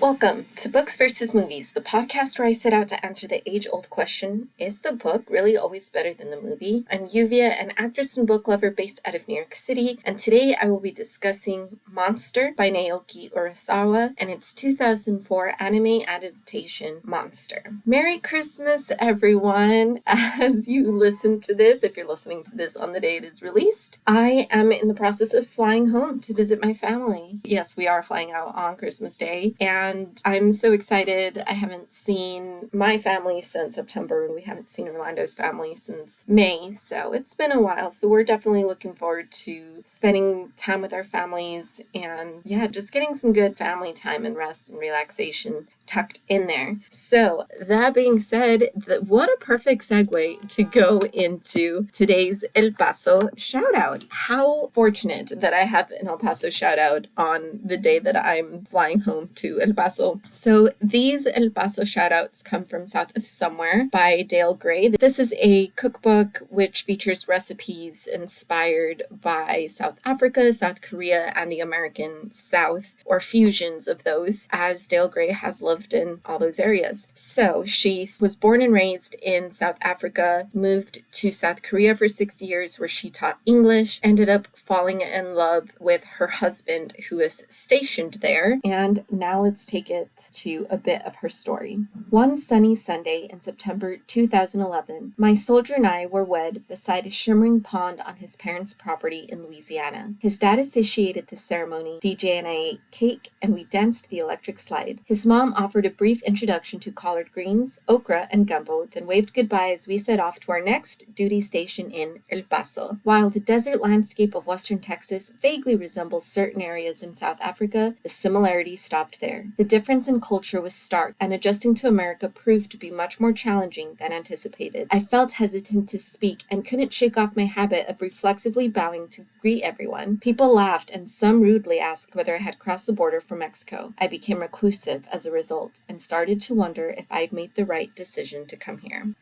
Welcome to Books versus Movies, the podcast where I set out to answer the age-old question, is the book really always better than the movie? I'm Yuvia, an actress and book lover based out of New York City, and today I will be discussing Monster by Naoki Urasawa and its 2004 anime adaptation, Monster. Merry Christmas, everyone! As you listen to this, if you're listening to this on the day it is released, I am in the process of flying home to visit my family. Yes, we are flying out on Christmas Day, and I'm so excited. I haven't seen my family since September, and we haven't seen Orlando's family since May, so it's been a while. So we're definitely looking forward to spending time with our families and, just getting some good family time and rest and relaxation tucked in there. So that being said, what a perfect segue to go into today's El Paso shout out. How fortunate that I have an El Paso shout out on the day that I'm flying home to El Paso. So these El Paso shout outs come from South of Somewhere by Dale Gray. This is a cookbook which features recipes inspired by South Africa, South Korea, and the American South, or fusions of those, as Dale Gray has lived in all those areas. So she was born and raised in South Africa, moved to South Korea for 6 years where she taught English, ended up falling in love with her husband who is stationed there, and now let's take it to a bit of her story. One sunny Sunday in September 2011, my soldier and I were wed beside a shimmering pond on his parents' property in Louisiana. His dad officiated the ceremony, DJ and I ate cake, and we danced the electric slide. His mom offered a brief introduction to collard greens, okra, and gumbo, then waved goodbye as we set off to our next duty station in El Paso. While the desert landscape of western Texas vaguely resembles certain areas in South Africa, the similarities stopped there. The difference in culture was stark, and adjusting to America proved to be much more challenging than anticipated. I felt hesitant to speak and couldn't shake off my habit of reflexively bowing to greet everyone. People laughed, and some rudely asked whether I had crossed the border from Mexico. I became reclusive as a result and started to wonder if I'd made the right decision to come here.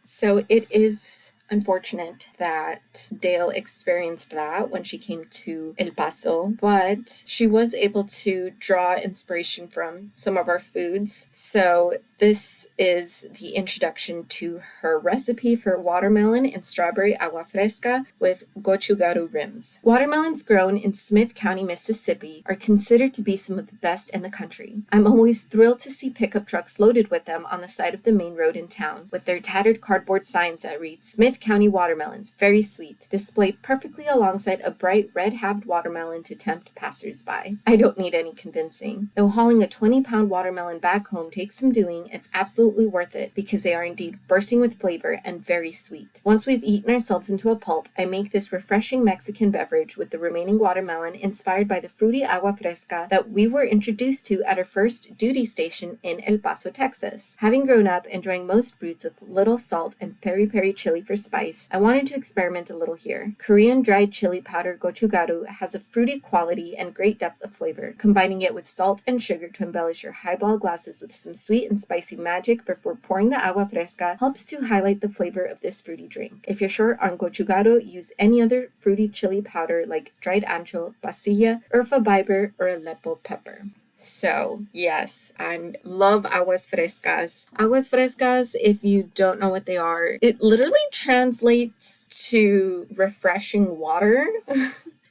So it is unfortunate that Dale experienced that when she came to El Paso, but she was able to draw inspiration from some of our foods. So this is the introduction to her recipe for watermelon and strawberry agua fresca with gochugaru rims. Watermelons grown in Smith County, Mississippi are considered to be some of the best in the country. I'm always thrilled to see pickup trucks loaded with them on the side of the main road in town, with their tattered cardboard signs that read Smith County watermelons, very sweet, displayed perfectly alongside a bright red-halved watermelon to tempt passers-by. I don't need any convincing. Though hauling a 20-pound watermelon back home takes some doing, it's absolutely worth it because they are indeed bursting with flavor and very sweet. Once we've eaten ourselves into a pulp, I make this refreshing Mexican beverage with the remaining watermelon inspired by the fruity agua fresca that we were introduced to at our first duty station in El Paso, Texas. Having grown up enjoying most fruits with little salt and peri-peri chili for spice, I wanted to experiment a little here. Korean dried chili powder gochugaru has a fruity quality and great depth of flavor. Combining it with salt and sugar to embellish your highball glasses with some sweet and spicy magic before pouring the agua fresca helps to highlight the flavor of this fruity drink. If you're short on gochugaru, use any other fruity chili powder like dried ancho, pasilla, urfa biber, or Aleppo pepper. So, yes, I love aguas frescas. Aguas frescas, if you don't know what they are, it literally translates to refreshing water.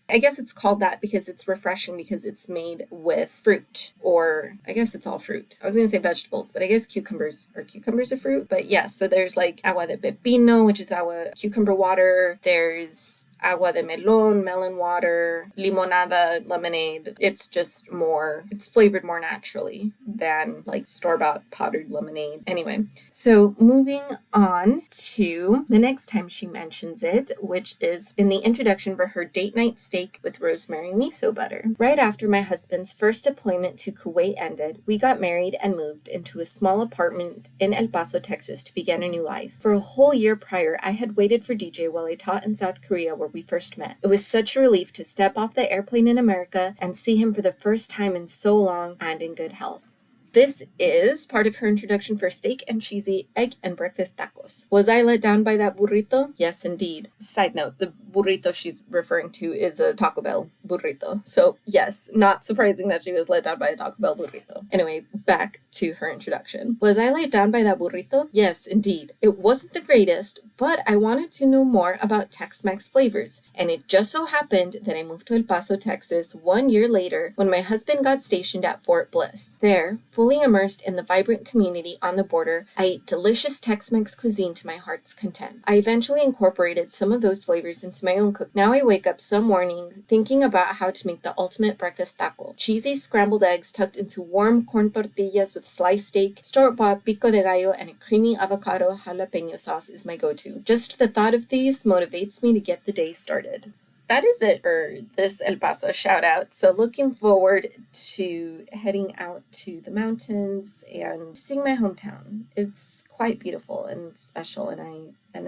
I guess it's called that because it's refreshing because it's made with fruit, or I guess it's all fruit. I was going to say vegetables, but I guess cucumbers a fruit. But yes, so there's like agua de pepino, which is agua cucumber water. There's agua de melon, melon water, limonada, lemonade. It's flavored more naturally than like store-bought powdered lemonade. Anyway, so moving on to the next time she mentions it, which is in the introduction for her date night steak with rosemary miso butter. Right after my husband's first deployment to Kuwait ended, we got married and moved into a small apartment in El Paso, Texas to begin a new life. For a whole year prior, I had waited for DJ while I taught in South Korea where we first met. It was such a relief to step off the airplane in America and see him for the first time in so long and in good health. This is part of her introduction for steak and cheesy egg and breakfast tacos. Was I let down by that burrito? Yes, indeed. Side note, the burrito she's referring to is a Taco Bell burrito. So yes, not surprising that she was let down by a Taco Bell burrito. Anyway, back to her introduction. Was I let down by that burrito? Yes, indeed. It wasn't the greatest, but I wanted to know more about Tex-Mex flavors. And it just so happened that I moved to El Paso, Texas 1 year later when my husband got stationed at Fort Bliss. There, fully immersed in the vibrant community on the border, I ate delicious Tex-Mex cuisine to my heart's content. I eventually incorporated some of those flavors into my own cooking. Now I wake up some mornings thinking about how to make the ultimate breakfast taco. Cheesy scrambled eggs tucked into warm corn tortillas with sliced steak, store-bought pico de gallo, and a creamy avocado jalapeno sauce is my go-to. Just the thought of these motivates me to get the day started. That is it for this El Paso shout out. So looking forward to heading out to the mountains and seeing my hometown. It's quite beautiful and special, and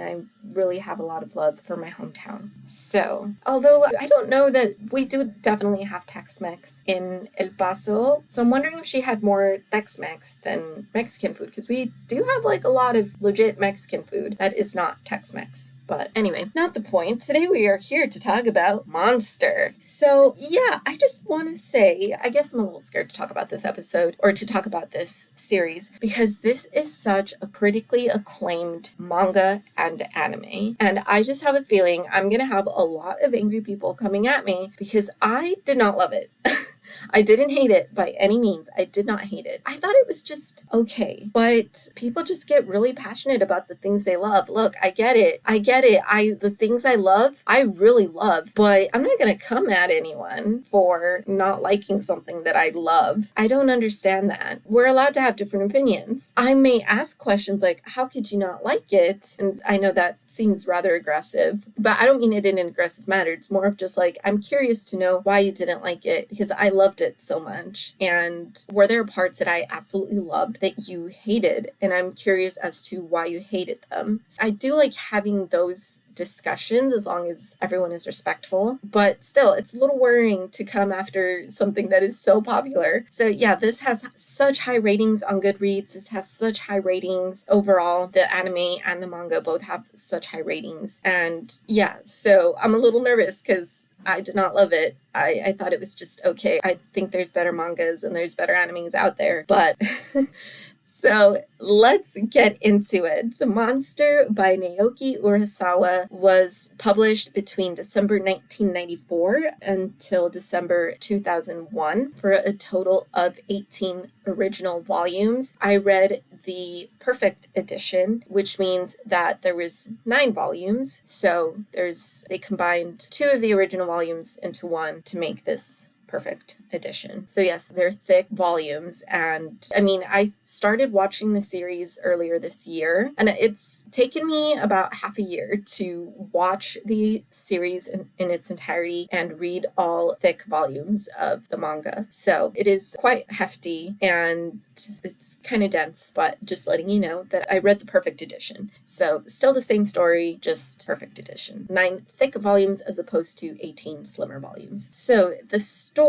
I really have a lot of love for my hometown. So, although I don't know that we do definitely have Tex-Mex in El Paso, so I'm wondering if she had more Tex-Mex than Mexican food, because we do have like a lot of legit Mexican food that is not Tex-Mex. But anyway, not the point. Today we are here to talk about Monster. So yeah, I just want to say, I guess I'm a little scared to talk about this episode or to talk about this series because this is such a critically acclaimed manga and anime. And I just have a feeling I'm going to have a lot of angry people coming at me because I did not love it. I didn't hate it by any means. I did not hate it. I thought it was just okay. But people just get really passionate about the things they love. Look, I get it. The things I love, I really love. But I'm not going to come at anyone for not liking something that I love. I don't understand that. We're allowed to have different opinions. I may ask questions like, how could you not like it? And I know that seems rather aggressive, but I don't mean it in an aggressive manner. It's more of just like, I'm curious to know why you didn't like it because I loved it so much. And were there parts that I absolutely loved that you hated? And I'm curious as to why you hated them. So I do like having those discussions as long as everyone is respectful, but still it's a little worrying to come after something that is so popular. So yeah, this has such high ratings on Goodreads. This has such high ratings overall. The anime and the manga both have such high ratings. And yeah, so I'm a little nervous because I did not love it. I thought it was just okay. I think there's better mangas and there's better animes out there, but so let's get into it. Monster by Naoki Urasawa was published between December 1994 until December 2001 for a total of 18 original volumes. I read the perfect edition, which means that there was 9 volumes. So they combined 2 of the original volumes into one to make this perfect edition. So yes, they're thick volumes. And I mean, I started watching the series earlier this year, and it's taken me about half a year to watch the series in its entirety and read all thick volumes of the manga. So it is quite hefty and it's kind of dense, but just letting you know that I read the perfect edition. So still the same story, just perfect edition. 9 thick volumes as opposed to 18 slimmer volumes. So the story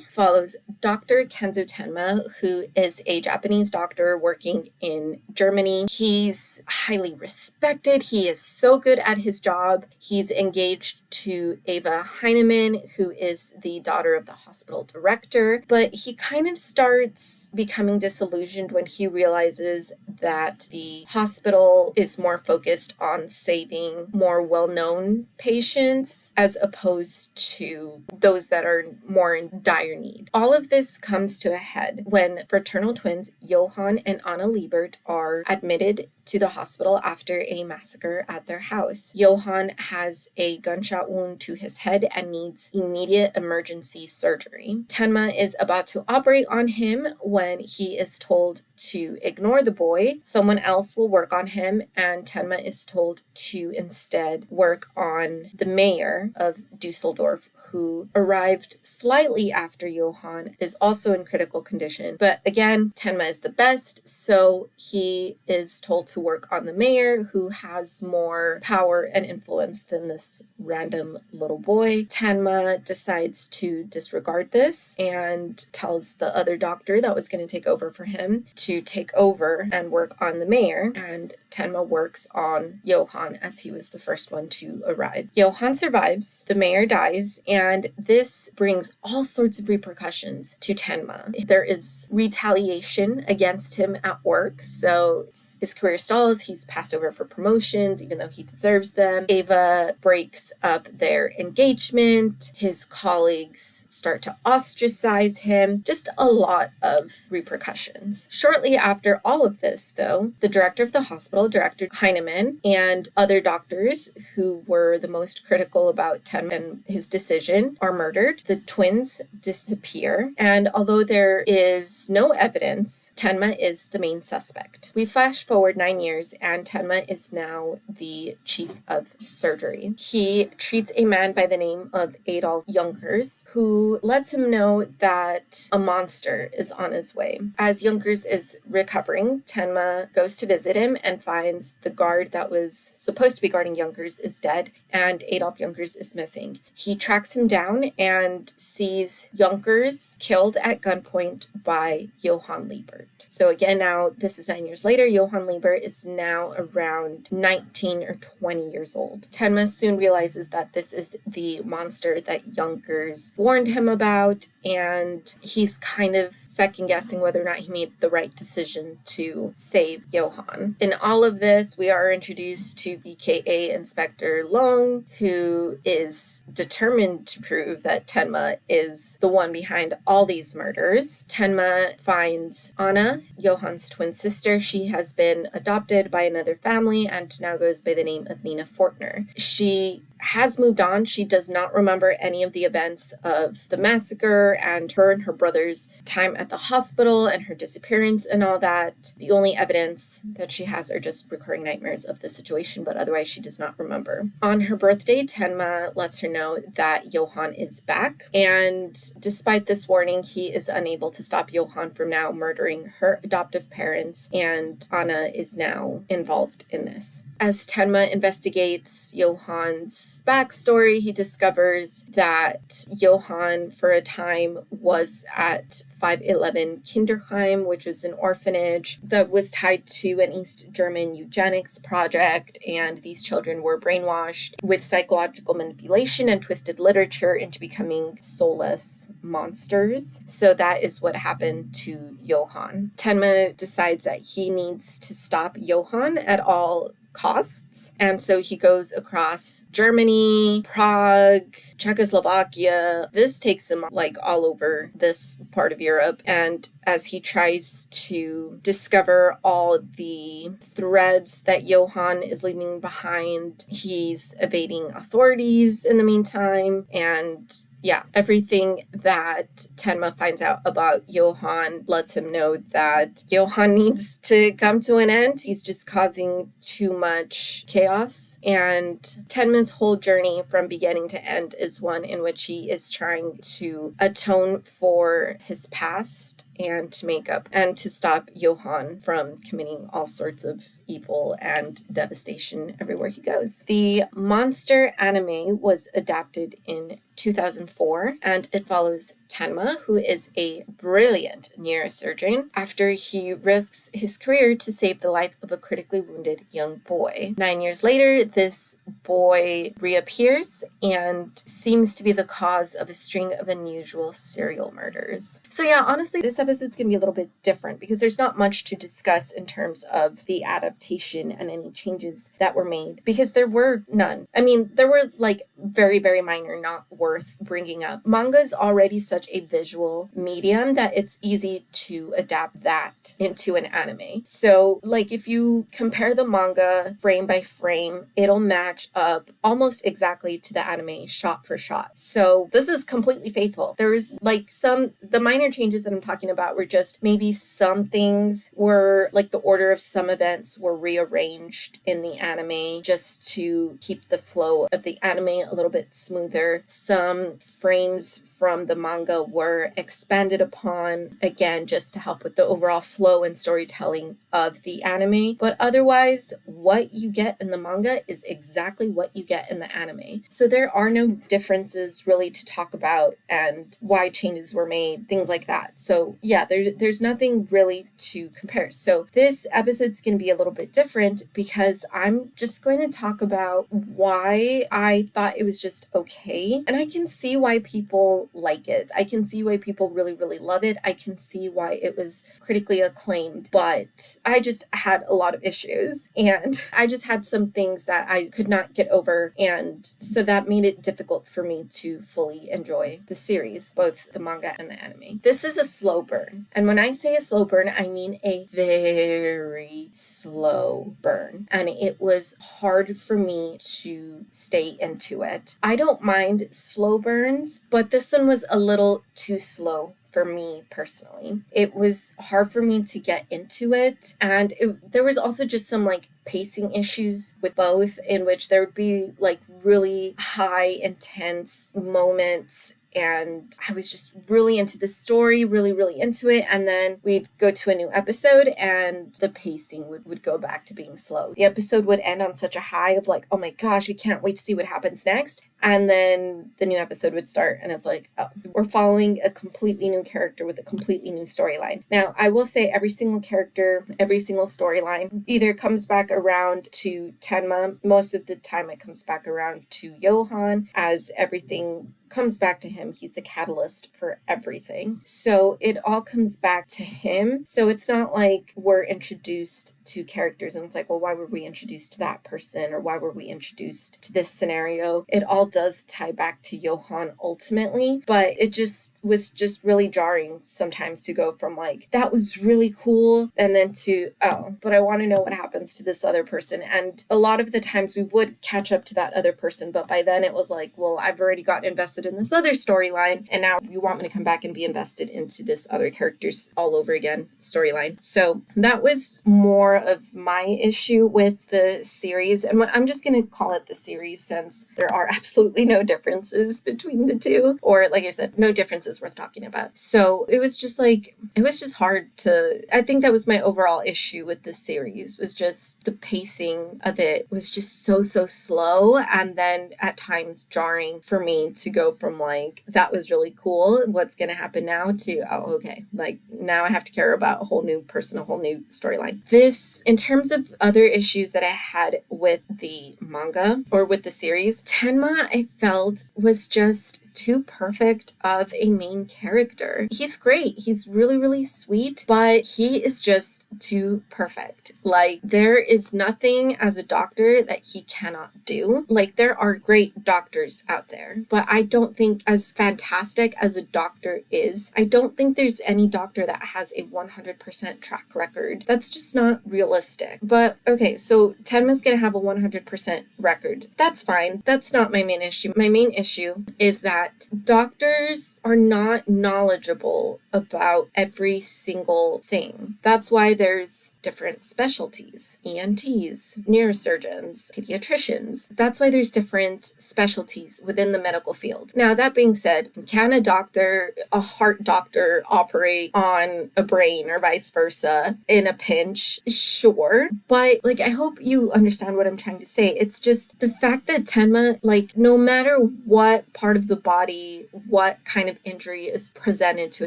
follows Dr. Kenzo Tenma, who is a Japanese doctor working in Germany. He's highly respected. He is so good at his job. He's engaged to Ava Heinemann, who is the daughter of the hospital director, but he kind of starts becoming disillusioned when he realizes that the hospital is more focused on saving more well-known patients as opposed to those that are more in dire need. All of this comes to a head when fraternal twins Johan and Anna Liebert are admitted to the hospital after a massacre at their house. Johan has a gunshot wound to his head and needs immediate emergency surgery. Tenma is about to operate on him when he is told to ignore the boy. Someone else will work on him, and Tenma is told to instead work on the mayor of Dusseldorf, who arrived slightly after Johan, is also in critical condition. But again, Tenma is the best, so he is told to to work on the mayor, who has more power and influence than this random little boy. Tenma decides to disregard this and tells the other doctor that was going to take over for him to take over and work on the mayor. And Tenma works on Johan as he was the first one to arrive. Johan survives, the mayor dies, and this brings all sorts of repercussions to Tenma. There is retaliation against him at work, so his career stalls, he's passed over for promotions even though he deserves them. Ava breaks up their engagement, his colleagues start to ostracize him, just a lot of repercussions. Shortly after all of this, though, the director of the hospital, Director Heinemann, and other doctors who were the most critical about Tenma and his decision are murdered. The twins disappear, and although there is no evidence, Tenma is the main suspect. We flash forward 9 years, and Tenma is now the chief of surgery. He treats a man by the name of Adolf Junkers, who lets him know that a monster is on his way. As Junkers is recovering, Tenma goes to visit him and finds the guard that was supposed to be guarding Junkers is dead, and Adolf Junkers is missing. He tracks him down and sees Junkers killed at gunpoint by Johan Liebert. So again, now this is 9 years later. Johan Liebert is now around 19 or 20 years old. Tenma soon realizes that this is the monster that Junkers warned him about, and he's kind of second guessing whether or not he made the right decision to save Johan. In all of this, we are introduced to BKA Inspector Long, who is determined to prove that Tenma is the one behind all these murders. Tenma finds Anna, Johan's twin sister. She has been adopted by another family and now goes by the name of Nina Fortner. She has moved on. She does not remember any of the events of the massacre and her brother's time at the hospital and her disappearance and all that. The only evidence that she has are just recurring nightmares of the situation, but otherwise she does not remember. On her birthday, Tenma lets her know that Johan is back, and despite this warning, he is unable to stop Johan from now murdering her adoptive parents, and Anna is now involved in this. As Tenma investigates Johan's backstory, he discovers that Johan, for a time, was at 511 Kinderheim, which is an orphanage that was tied to an East German eugenics project, and these children were brainwashed with psychological manipulation and twisted literature into becoming soulless monsters. So that is what happened to Johan. Tenma decides that he needs to stop Johan at all costs. And so he goes across Germany, Prague, Czechoslovakia. This takes him like all over this part of Europe. And as he tries to discover all the threads that Johan is leaving behind, he's evading authorities in the meantime. And yeah, everything that Tenma finds out about Johan lets him know that Johan needs to come to an end. He's just causing too much chaos. And Tenma's whole journey from beginning to end is one in which he is trying to atone for his past and to make up and to stop Johan from committing all sorts of evil and devastation everywhere he goes. The monster anime was adapted in 2004, and it follows Tenma, who is a brilliant neurosurgeon, after he risks his career to save the life of a critically wounded young boy. 9 years later, this boy reappears and seems to be the cause of a string of unusual serial murders. So yeah, honestly, this episode's gonna be a little bit different because there's not much to discuss in terms of the adaptation and any changes that were made, because there were none. I mean, there were like very, very minor, not worth bringing up. Manga is already such a visual medium that it's easy to adapt that into an anime. So like if you compare the manga frame by frame, it'll match up almost exactly to the anime shot for shot. So this is completely faithful. There's like the minor changes that I'm talking about were just maybe some things were like the order of some events were rearranged in the anime just to keep the flow of the anime a little bit smoother. Some Some frames from the manga were expanded upon, again, just to help with the overall flow and storytelling of the anime. But otherwise, what you get in the manga is exactly what you get in the anime. So there are no differences really to talk about and why changes were made, things like that. So yeah, there's nothing really to compare. So this episode's going to be a little bit different because I'm just going to talk about why I thought it was just okay. And I can see why people like it. I can see why people really, really love it. I can see why it was critically acclaimed, but I just had a lot of issues and I just had some things that I could not get over. And so that made it difficult for me to fully enjoy the series, both the manga and the anime. This is a slow burn. And when I say a slow burn, I mean a very slow burn. And it was hard for me to stay into it. I don't mind slow burns, but this one was a little too slow for me personally. It was hard for me to get into it. And there was also just some like pacing issues with both, in which there would be like really high, intense moments. And I was just really into the story, really, really into it. And then we'd go to a new episode and the pacing would go back to being slow. The episode would end on such a high of like, oh my gosh, I can't wait to see what happens next. And then the new episode would start and it's like, oh, we're following a completely new character with a completely new storyline. Now, I will say every single character, every single storyline either comes back around to Tenma. Most of the time it comes back around to Johan, as everything comes back to him. He's the catalyst for everything. So it all comes back to him. So it's not like we're introduced to characters and it's like, well, why were we introduced to that person? Or why were we introduced to this scenario? It all does tie back to Johan ultimately, but it just was just really jarring sometimes to go from like, that was really cool, and then to, oh, but I want to know what happens to this other person. And a lot of the times we would catch up to that other person, but by then it was like, well, I've already got invested in this other storyline, and now you want me to come back and be invested into this other character's all over again storyline. So that was more of my issue with the series, and I'm just going to call it the series since there are absolutely no differences between the two, or like I said, no differences worth talking about. So it was just like, it was just hard to, I think that was my overall issue with the series, was just the pacing of it was just so slow, and then at times jarring for me to go from like, that was really cool, what's going to happen now, to, oh, okay, like now I have to care about a whole new person, a whole new storyline. This, in terms of other issues that I had with the manga or with the series, Tenma, I felt, was just too perfect of a main character. He's great. He's really, really sweet, but he is just too perfect. Like, there is nothing as a doctor that he cannot do. Like, there are great doctors out there, but I don't think, as fantastic as a doctor is, I don't think there's any doctor that has a 100% track record. That's just not realistic. But okay, so Tenma's gonna have a 100% record. That's fine. That's not my main issue. My main issue is that doctors are not knowledgeable about every single thing. That's why there's different specialties: ENTs, neurosurgeons, pediatricians. That's why there's different specialties within the medical field. Now, that being said, can a heart doctor operate on a brain or vice versa in a pinch? Sure. But like, I hope you understand what I'm trying to say. It's just the fact that Tenma, like, no matter what part of the body, what kind of injury is presented to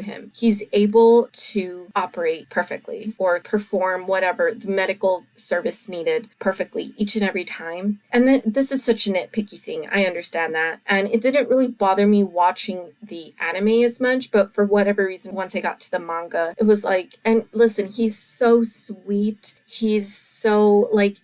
him, he's able to operate perfectly or perform whatever the medical service needed perfectly each and every time. And then this is such a nitpicky thing. I understand that. And it didn't really bother me watching the anime as much, but for whatever reason, once I got to the manga, it was like, and listen, he's so sweet. He's so, like,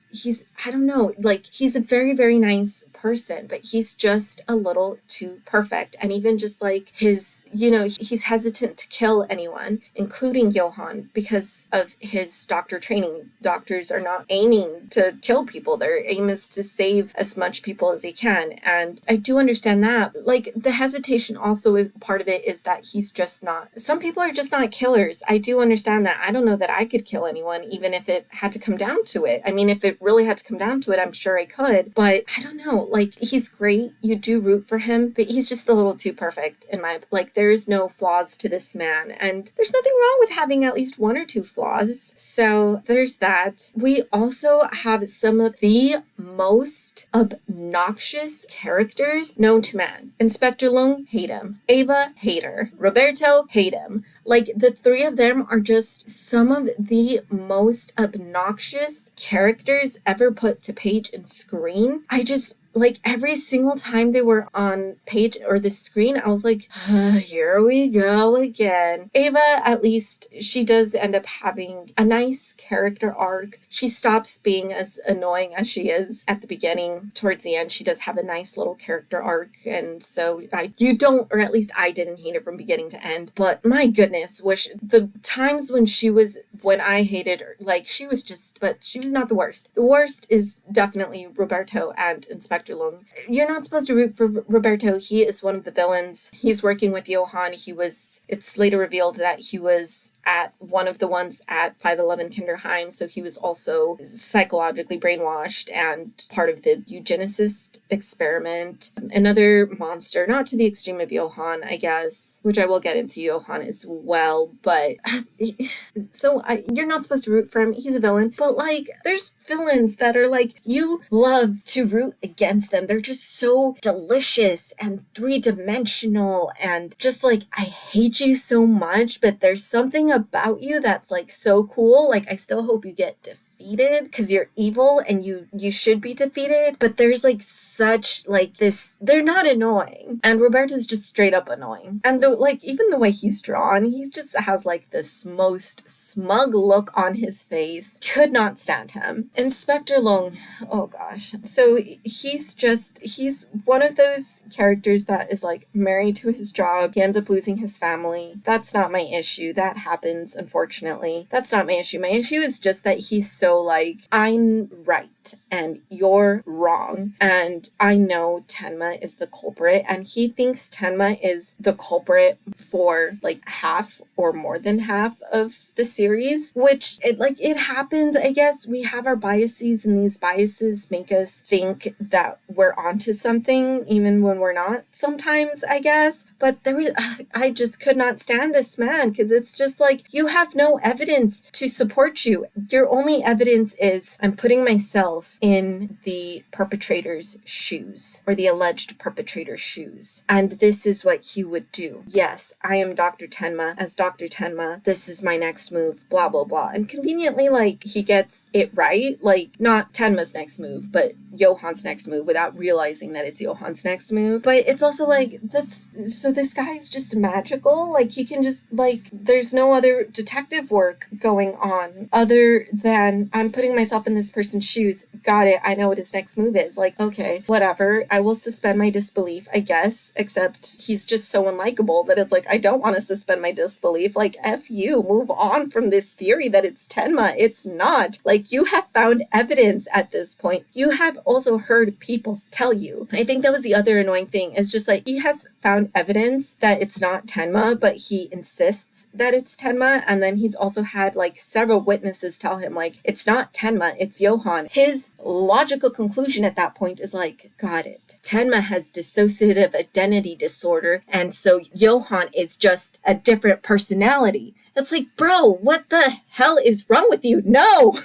I don't know, like, he's a very, very nice person, but he's just a little too perfect. And even just like his, he's hesitant to kill anyone, including Johan, because of his doctor training. Doctors are not aiming to kill people. Their aim is to save as much people as they can. And I do understand that. Like, the hesitation also is part of it, is that he's just not, some people are just not killers. I do understand that. I don't know that I could kill anyone, even if it had to come down to it. I mean, if it really had to come down to it, I'm sure I could, but I don't know, like, he's great. You do root for him, but he's just a little too perfect in my, like, there's no flaws to this man, and there's nothing wrong with having at least one or two flaws. So there's that. We also have some of the most obnoxious characters known to man. Inspector Lung, hate him. Ava, hate her. Roberto, hate him. Like, the three of them are just some of the most obnoxious characters ever put to page and screen. I just, like, every single time they were on page or the screen, I was like, here we go again. Ava, at least, she does end up having a nice character arc. She stops being as annoying as she is at the beginning. Towards the end, she does have a nice little character arc, and so you don't, or at least I didn't hate her from beginning to end. But my goodness, wish the times when I hated her, like, she was not the worst. The worst is definitely Roberto and Inspector Lung. You're not supposed to root for Roberto. He is one of the villains. He's working with Johan. It's later revealed that he was at one of the ones at 511 Kinderheim, so he was also psychologically brainwashed and part of the eugenicist experiment. Another monster, not to the extreme of Johan, I guess, which I will get into Johan as well, but you're not supposed to root for him. He's a villain, but, like, there's villains that are, like, you love to root against them. They're just so delicious and three-dimensional and just, like, I hate you so much, but there's something about you that's, like, so cool. Like, I still hope you get defeated because you're evil and you should be defeated, but there's, like, such, like, this, they're not annoying, and Roberto's just straight up annoying. And even the way he's drawn, he just has, like, this most smug look on his face. Could not stand him. Inspector Lung, oh gosh, so he's one of those characters that is, like, married to his job. He ends up losing his family. That's not my issue. That happens, unfortunately. That's not my issue. My issue is just that he's so, like, I'm right and you're wrong, and I know Tenma is the culprit, and he thinks Tenma is the culprit for, like, half or more than half of the series, which it happens. I guess we have our biases, and these biases make us think that we're onto something even when we're not sometimes, I guess. But I just could not stand this man, because it's just like, you have no evidence to support you. Your only evidence is, I'm putting myself in the perpetrator's shoes, or the alleged perpetrator's shoes, and this is what he would do. Yes, I am Dr. Tenma. As Dr. Tenma, this is my next move, blah blah blah. And conveniently, like, he gets it right, like, not Tenma's next move, but Johan's next move, without realizing that it's Johan's next move. But it's also like, so this guy is just magical. Like, he can just, like, there's no other detective work going on other than, I'm putting myself in this person's shoes. Got it. I know what his next move is. Like, okay, whatever. I will suspend my disbelief, I guess, except he's just so unlikable that it's like, I don't want to suspend my disbelief. Like, F you, move on from this theory that it's Tenma. It's not. Like, you have found evidence at this point. You have also heard people tell you. I think that was the other annoying thing, is just, like, he has found evidence that it's not Tenma, but he insists that it's Tenma, and then he's also had, like, several witnesses tell him, like, it's not Tenma, it's Johan. His logical conclusion at that point is like, got it. Tenma has dissociative identity disorder, and so Johan is just a different personality. That's like, bro, what the hell is wrong with you? No!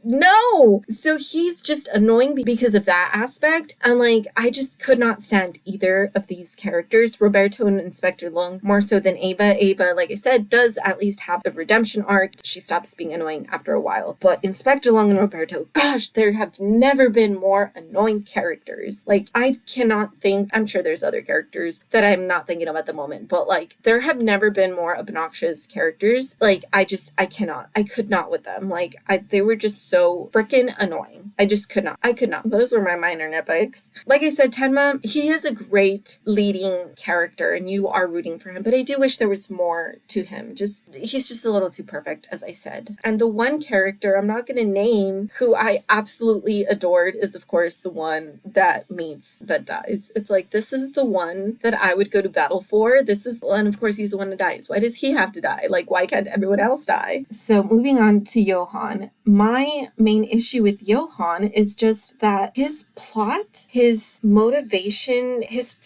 No! So he's just annoying because of that aspect. And, like, I just could not stand either of these characters, Roberto and Inspector Lung, more so than Ava. Ava, like I said, does at least have a redemption arc. She stops being annoying after a while. But Inspector Lung and Roberto, gosh, there have never been more annoying characters. Like, I cannot think, I'm sure there's other characters that I'm not thinking of at the moment, but, like, there have never been more obnoxious characters. Like, I could not with them. Like, they were were just so freaking annoying. I just could not. I could not. Those were my minor nitpicks. Like I said, Tenma, he is a great leading character and you are rooting for him, but I do wish there was more to him. He's just a little too perfect, as I said. And the one character I'm not going to name who I absolutely adored is, of course, the one that dies. It's like, this is the one that I would go to battle for. And of course, he's the one that dies. Why does he have to die? Like, why can't everyone else die? So moving on to Johan. My main issue with Johan is just that his plot, his motivation, his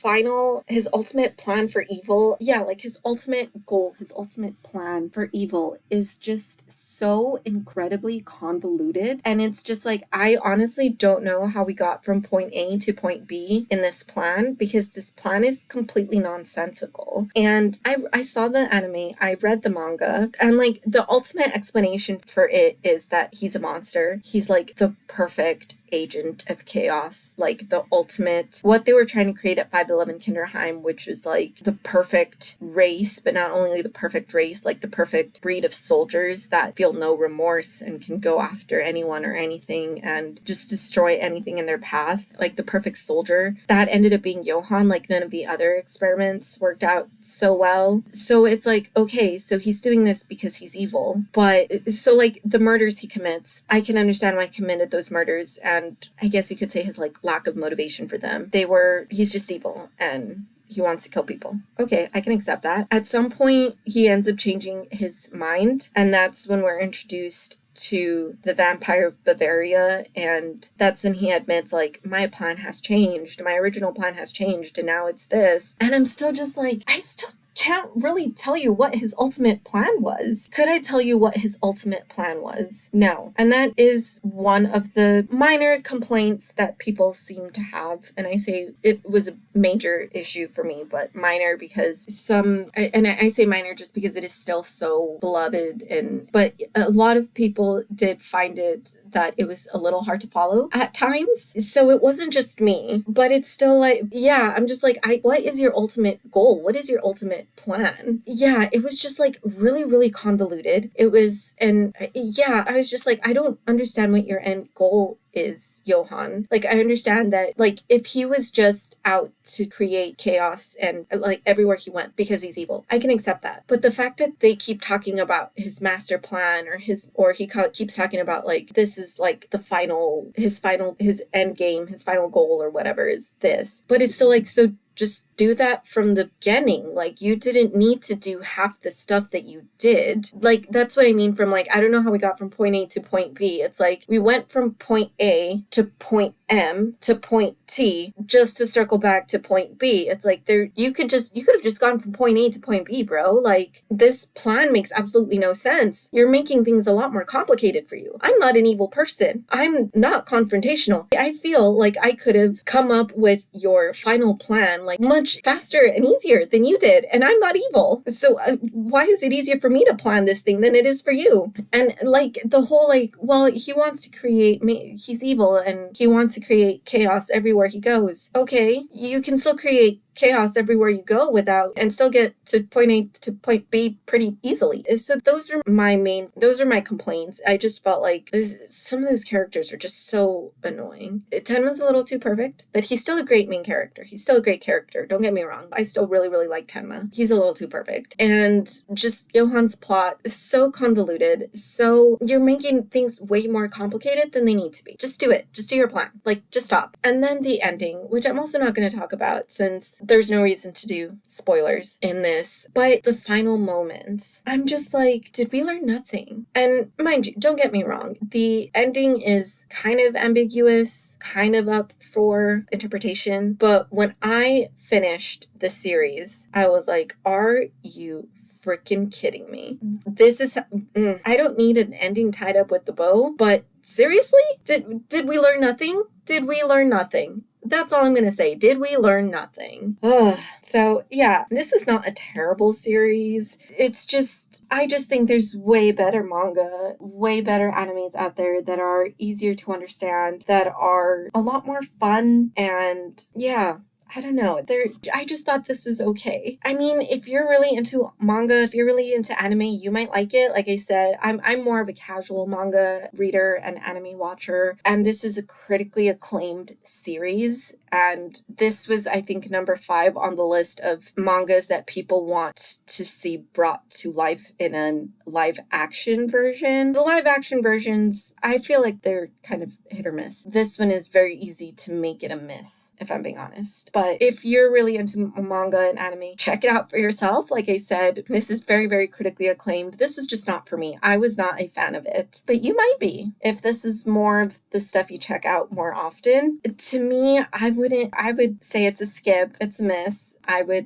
ultimate plan for evil, like his ultimate goal, his ultimate plan for evil is just so incredibly convoluted. And it's just like, I honestly don't know how we got from point A to point B in this plan, because this plan is completely nonsensical. And I saw the anime, I read the manga, and like the ultimate explanation for it is that he's a monster. He's like the perfect agent of chaos, like the ultimate, what they were trying to create at 511 Kinderheim, which is like the perfect race, but not only the perfect race, like the perfect breed of soldiers that feel no remorse and can go after anyone or anything and just destroy anything in their path, like the perfect soldier. That ended up being Johan. Like none of the other experiments worked out so well. So it's like, okay, so he's doing this because he's evil, but so like the murders he commits, I can understand why he committed those murders, and I guess you could say his like lack of motivation for them. He's just evil and he wants to kill people. Okay, I can accept that. At some point, he ends up changing his mind, and that's when we're introduced to the vampire of Bavaria, and that's when he admits, like, my plan has changed. My original plan has changed, and now it's this. And I'm still just like, I still can't really tell you what his ultimate plan was. Could I tell you what his ultimate plan was? No. And that is one of the minor complaints that people seem to have. And I say it was a major issue for me, but minor because I say minor just because it is still so beloved, but a lot of people did find it that it was a little hard to follow at times. So it wasn't just me, but it's still like, I'm just like, what is your ultimate goal? What is your ultimate plan? It was just like really, really convoluted. I was just like, I don't understand what your end goal is, Johan. Like, I understand that, like, if he was just out to create chaos and, like, everywhere he went because he's evil, I can accept that. But the fact that they keep talking about his master plan or he keeps talking about, like, this is, like, his end game, his final goal or whatever is this. But it's still, like, so just do that from the beginning. Like, you didn't need to do half the stuff that you did. Like, that's what I mean from, like, I don't know how we got from point A to point B. It's like, we went from point A to point M to point T just to circle back to point B. It's like, you could have just gone from point A to point B, bro. Like, this plan makes absolutely no sense. You're making things a lot more complicated for you. I'm not an evil person. I'm not confrontational. I feel like I could have come up with your final plan like much faster and easier than you did, and I'm not evil. So why is it easier for me to plan this thing than it is for you? And like the whole like, well, he wants to create, he's evil and he wants to create chaos everywhere he goes. Okay, you can still create chaos everywhere you go and still get to point A to point B pretty easily. So those are my complaints. I just felt like some of those characters are just so annoying. Tenma's a little too perfect, but he's still a great main character. He's still a great character. Don't get me wrong. I still really, really like Tenma. He's a little too perfect. And just Johan's plot is so convoluted. So you're making things way more complicated than they need to be. Just do it. Just do your plan. Like, just stop. And then the ending, which I'm also not going to talk about since there's no reason to do spoilers in this, but the final moments, I'm just like, did we learn nothing? And mind you, don't get me wrong, the ending is kind of ambiguous, kind of up for interpretation, but when I finished the series, I was like, are you freaking kidding me? This is, I don't need an ending tied up with the bow, but seriously? Did we learn nothing? Did we learn nothing? That's all I'm going to say. Did we learn nothing? Ugh. So yeah, this is not a terrible series. It's just, I just think there's way better manga, way better animes out there that are easier to understand, that are a lot more fun. And yeah, I don't know. I just thought this was okay. I mean, if you're really into manga, if you're really into anime, you might like it. Like I said, I'm more of a casual manga reader and anime watcher, and this is a critically acclaimed series. And this was, I think, number 5 on the list of mangas that people want to see brought to life in a live action version. The live action versions, I feel like they're kind of hit or miss. This one is very easy to make it a miss, if I'm being honest. But if you're really into manga and anime, check it out for yourself. Like I said, this is very, very critically acclaimed. This was just not for me. I was not a fan of it. But you might be, if this is more of the stuff you check out more often. To me, I would say it's a skip. It's a miss.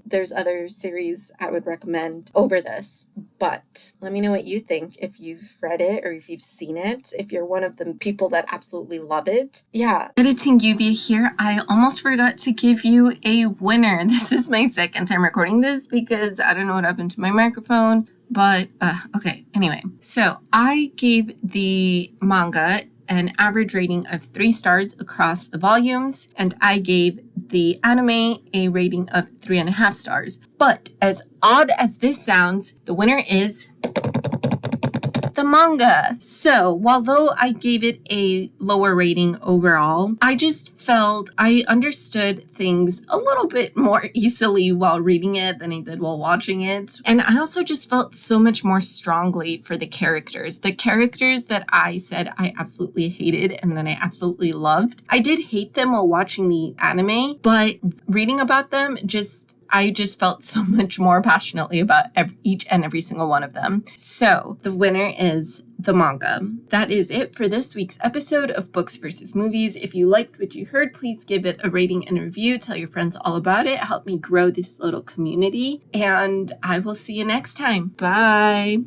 There's other series I would recommend over this, but let me know what you think if you've read it or if you've seen it, if you're one of the people that absolutely love it. Yeah. Editing Yuvia here. I almost forgot to give you a winner. This is my second time recording this because I don't know what happened to my microphone, but okay. Anyway, so I gave the manga an average rating of 3 stars across the volumes, and I gave the anime a rating of 3.5 stars. But as odd as this sounds, the winner is the manga. So, although I gave it a lower rating overall, I just felt I understood things a little bit more easily while reading it than I did while watching it. And I also just felt so much more strongly for the characters. The characters that I said I absolutely hated and then I absolutely loved. I did hate them while watching the anime, but reading about them I just felt so much more passionately about each and every single one of them. So the winner is the manga. That is it for this week's episode of Books versus Movies. If you liked what you heard, please give it a rating and review. Tell your friends all about it. Help me grow this little community. And I will see you next time. Bye.